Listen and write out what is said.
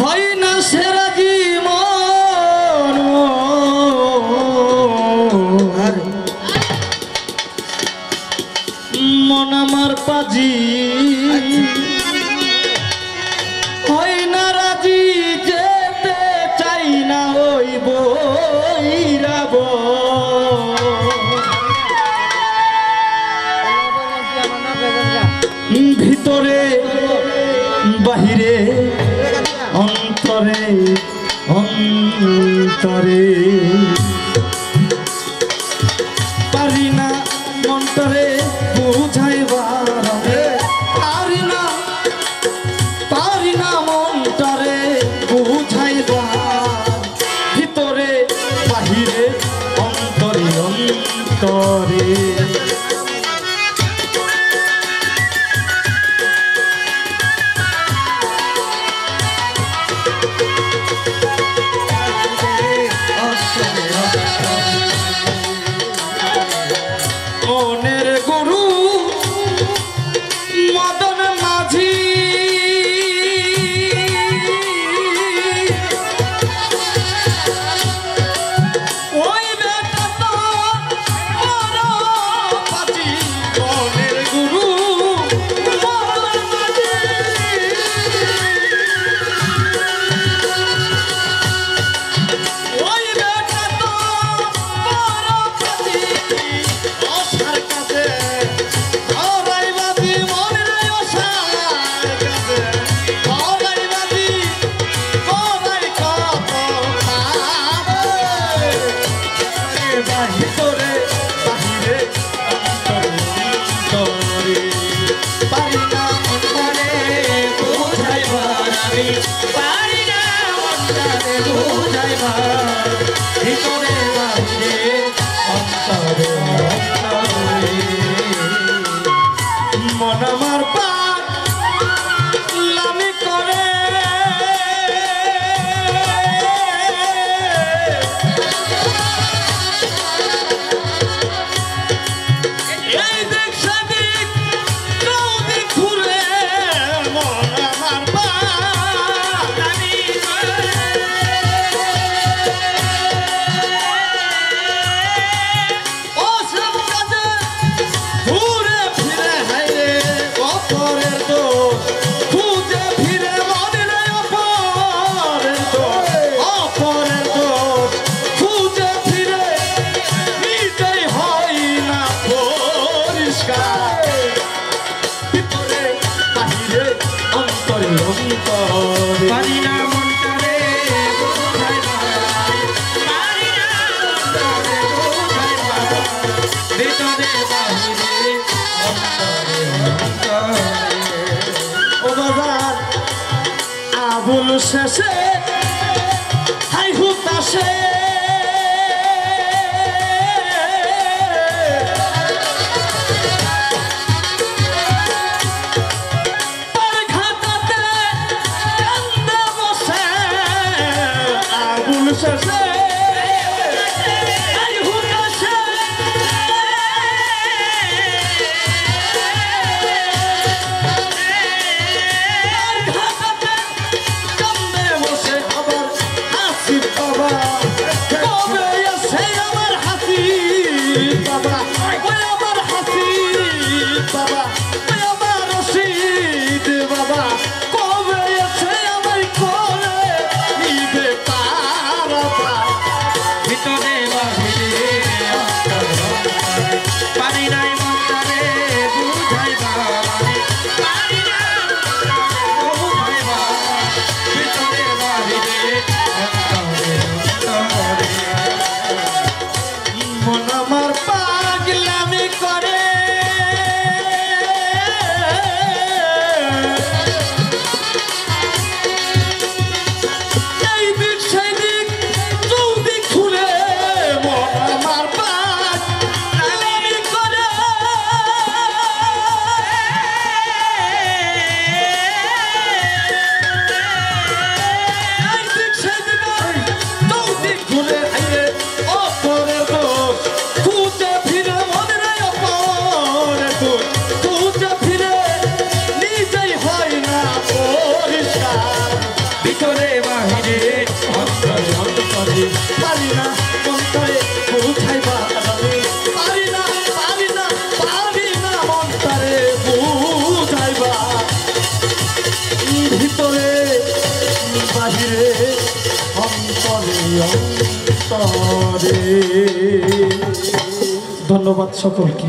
হয় না সেরা জীবন মন আমার পাজি হয় না রাজি যেতে চাই না ওই বৈরাব ভিতরে বাহিরে অন্তরে অন্তরে পারি না মন্তরে বুঝাইবার পারি না মন্তরে বুঝাইবার ভিতরে বাহিরে অন্তরে অন্তরে মনের গুরু মদন মাঝি ওই বেটা তো পাজি মনের গুরু মদন মাঝি ওই বেটা তো পাজি মন আমার পাগলামি করে এই দিক সেদিক নদী ঘুরে মন আমার পাগলামি করে ওসব কাজে ঘুরে ফিরে হাইরে অপরের দোষ খুঁজে ফিরে মনে অপরের দোষ অপরের দোষ খুঁজে ফিরে নিজেই হয় না পরিষ্কার ভিতরে বাহিরে অন্তরে অন্তরে পারি না মন্তরে ভিতরে বাহিরে ও বাজার আবুল শেষে হাই হুতাশে ঘাটাতে কান্দে বসে আবুল শেষে বাবা অন্তরে অন্তরে। ধন্যবাদ সকলকে।